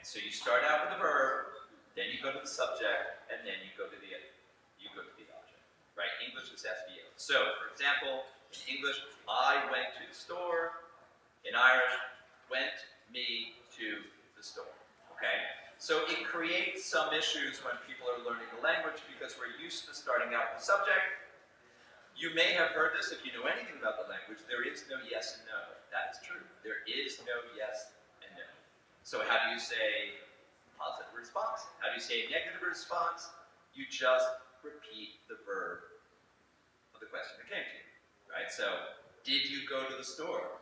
So you start out with the verb, then you go to the subject, and then you go to the object. Right? English is SVO. So, for example, in English, I went to the store. In Irish, went me to the store. Okay? So it creates some issues when people are learning the language because we're used to starting out with the subject. You may have heard this if you know anything about the language. There is no yes and no. That is true. There is no yes and no. So how do you say positive response? How do you say negative response? You just repeat the verb of the question that came to you. Right? So, did you go to the store?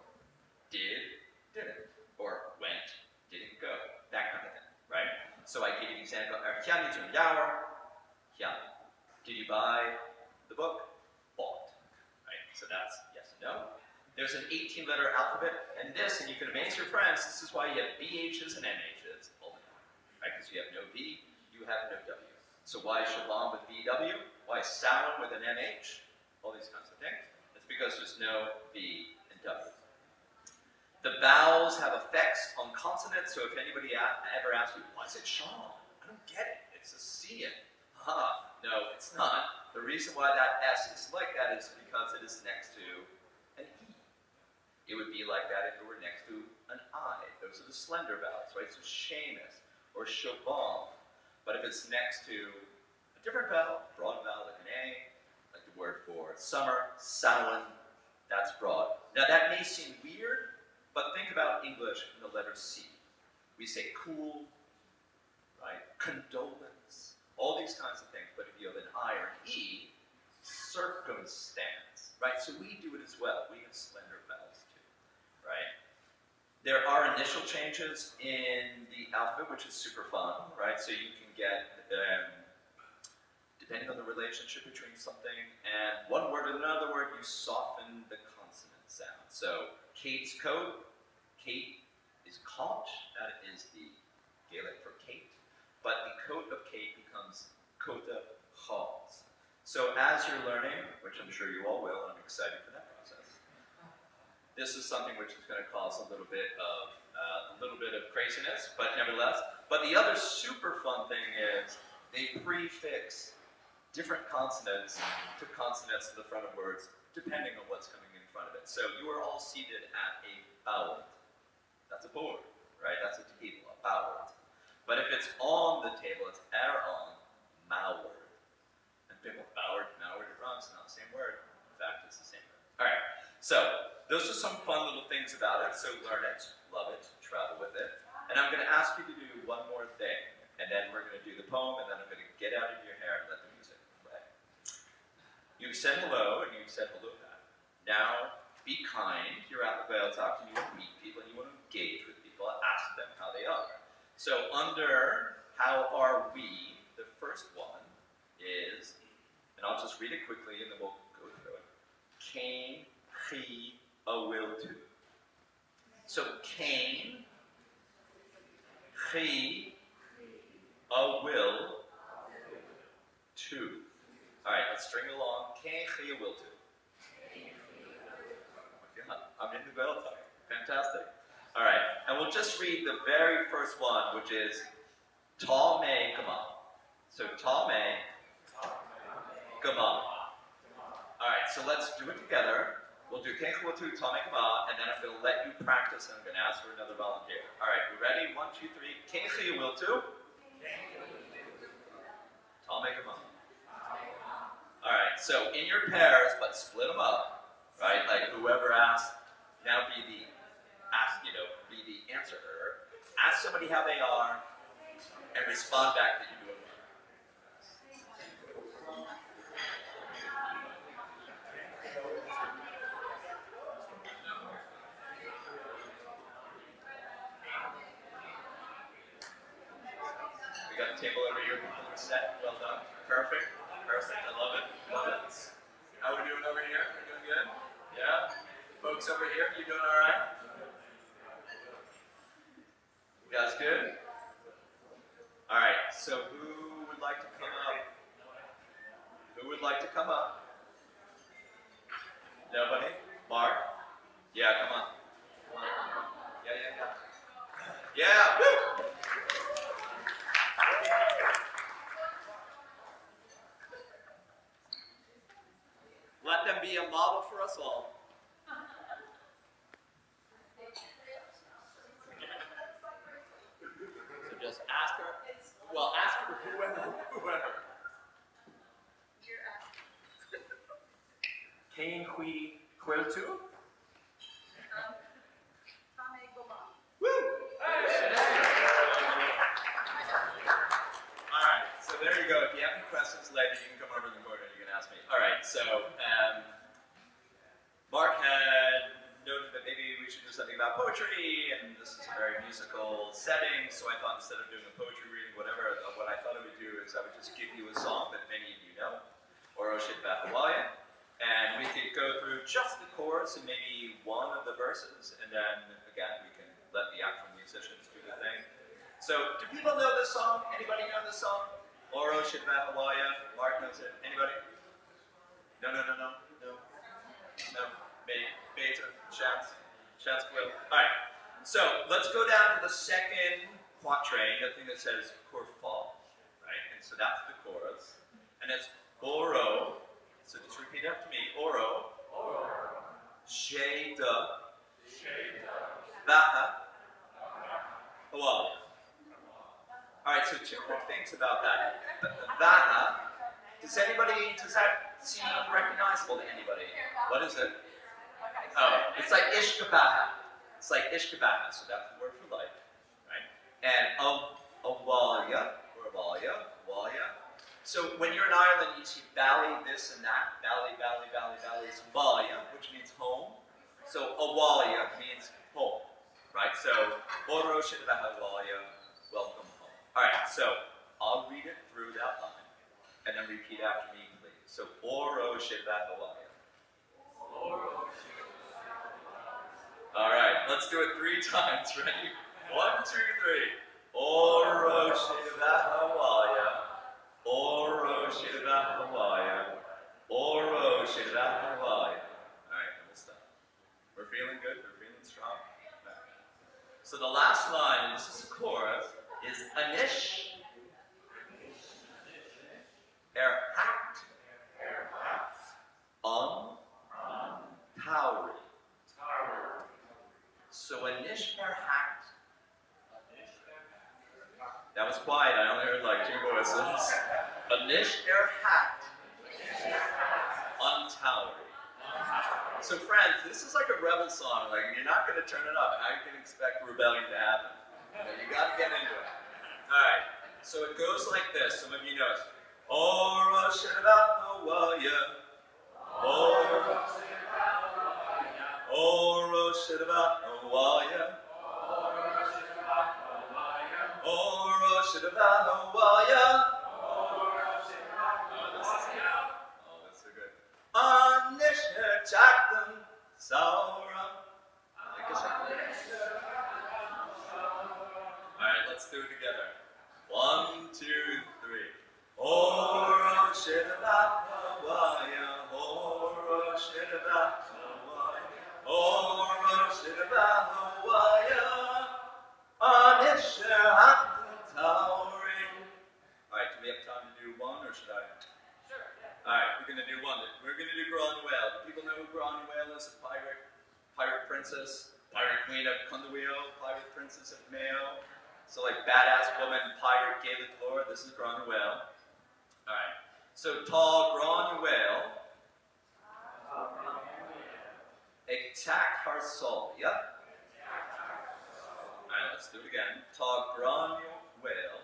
Did, didn't. Or went, didn't go. That kind of thing. Right? So I give you an example. Did you buy the book? Bought. Right? So that's yes and no. There's an 18-letter alphabet, and you can amaze your friends, this is why you have BHs and NHs all the time. Right? Because you have no V, you have no W. So why shalom with VW? Why salon with an NH? All these kinds of things. It's because there's no V and W. The vowels have effects on consonants, so if anybody ever asks you, why is it Sean? I don't get it. It's a C in. No, it's not. The reason why that S is like that is because it is next to an E. It would be like that if it were next to an I. Those are the slender vowels, right? So Seamus or Chauvin. But if it's next to a different vowel, broad vowel like an A, like the word for summer, Samhain, that's broad. Now that may seem weird, but think about English in the letter C. We say cool, right? Condolence, all these kinds of things. But if you have an I or an E, circumstance, right? So we do it as well. We have slender vowels too, right? There are initial changes in the alphabet, which is super fun, right? So you can get, depending on the relationship between something and one word and another word, you soften the consonant sound. So Kate's coat, Kate is caught, that is the Gaelic for Kate, but the coat of Kate becomes Cota Halls. So as you're learning, which I'm sure you all will, and I'm excited for that process, this is something which is going to cause a little bit of craziness, but nevertheless. But the other super fun thing is they prefix different consonants to consonants in the front of words, depending on what's coming in front of it. So you are all seated at a board. That's a board, right? That's a table, a board. But if it's on the table, it's on mauer. And people, bower, mauer, it rhymes, it's not the same word. In fact, it's the same word. All right, so those are some fun little things about it. So learn it, love it, travel with it. And I'm going to ask you to do one more thing. And then we're going to do the poem, and then I'm going to get out of your hair and let the music play. You've said hello, and you've said hello back. Now, be kind. You're at the Whale Talk, and you want to meet people, and you want to engage with people, ask them how they are. So under how are we, the first one is, and I'll just read it quickly, and then we'll go through it. Cain, he, a will to. So Cain, he, a will to. All right, let's string along. Cain, he, a will to. I'm in the Whale Talk. Fantastic. All right, and we'll just read the very first one, which is Ta me gama. So Ta me gama. All right, so let's do it together. We'll do Cain, he, will to, Ta me gama, and then I'm going to let you practice, and I'm going to ask for another volunteer. All right, we ready? 1, 2, 3. Cain, he, will to. Ta me gama. All right, so in your pairs, but split them up, right? Like whoever asked, now be the answerer. Ask somebody how they are, and respond back that you're doing well. We got the table over here. People are set. Well done. Perfect. Perfect. I love it. Love it. How are we doing over here? We're doing good? Yeah? Folks over here, you doing all right? You guys good? All right, so who would like to come up? Who would like to come up? Nobody? Mark? Yeah, come on. Come on. Yeah. Yeah, woo! Céin Hui Quiltu. Alright, so there you go. If you have any questions later, you can come over to the board and you can ask me. Alright, so Mark had noted that maybe we should do something about poetry, and this is a very musical setting, so I thought instead of doing a poetry reading, whatever, what I thought I would do is I would just give you a song that many of you know, Oro Shit Bathawaya, and we could go through just the chorus and maybe one of the verses, and then, again, we can let the actual musicians do the thing. So, do people know this song? Anybody know this song? Oro Shit Bathawaya. Mark knows it. Anybody? No. Maybe. Beta. Chance will. Alright. So, let's go down to the second quatrain, the thing that says Korfal. Right? And so that's the chorus. And it's Oro. So just repeat after me. Oro. Sheda. Baha. Hawali. Alright, so two quick things about that. Baha. Does that seem recognizable to anybody? What is it? Oh, it's like Ishkabaha. It's like Ishkabaha, so that's the word for light, right? And Awalia, or Awalia. So when you're in Ireland, you see valley, this and that. Valley is Valia, which means home. So Awalia means home, right? So Oro Shidbaha Awalia, welcome home. Alright, so I'll read it through that line, and then repeat after me, please. So Oro Shidbaha Awalia. Alright, let's do it 3 times. Ready? 1, 2, 3. Oro Shidbaha Awalia. Oro Shidbaha Awalia. Oro Shidbaha Awalia. Alright, then we'll stop. We're feeling good? We're feeling strong? Right. So the last line, and this is the chorus, is Anish Erhat Tauri. So Anish Erhat. That was quiet, I only heard like 2 voices. Anish Erhat Tauri. So friends, this is like a rebel song. Like, you're not going to turn it up. How you can expect rebellion to happen? You got to get into it. Alright, so it goes like this. Some of you know it. Oro Shidbaha Awalia. Oro Shidbaha Awalia. Oro Shidbaha Awalia. Oh, that's so good. Anishna Chaktam Saura. Alright, let's do it together. 1, 2, 3. Oro Shidbaha Awalia. Oro Shidbaha Awalia. Oro Shidbaha Awalia. Anishna Tauri. Alright, do we have time to do 1 or should I? Sure. Alright, we're going to do 1. We're going to do Granuaile. Do people know who Granuaile is? A pirate princess, pirate queen of Cundawheel, pirate princess of Mayo. So like badass woman, pirate, Gaelic lore. This is Granuaile. Alright, so Tá Granuaile. Attack her soul. Yep. Alright, let's do it again. Tá Granuaile.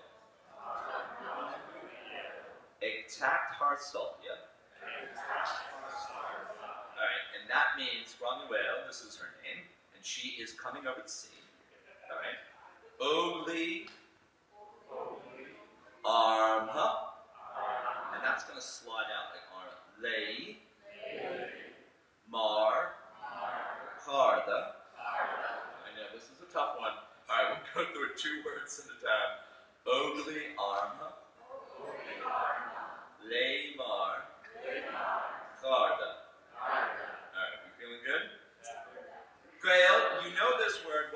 Attack her soul. Yep. Alright, and that means Granuaile, this is her name, and she is coming over the sea. Alright. Ogli Armha. And that's going to slide out like Armha. Lay Mar Harda. I know, this is a tough one. Alright, we'll go through it 2 words at a time. Ogli Armha. Lay Mar Harda. Alright, we feeling good? Grail, you know this word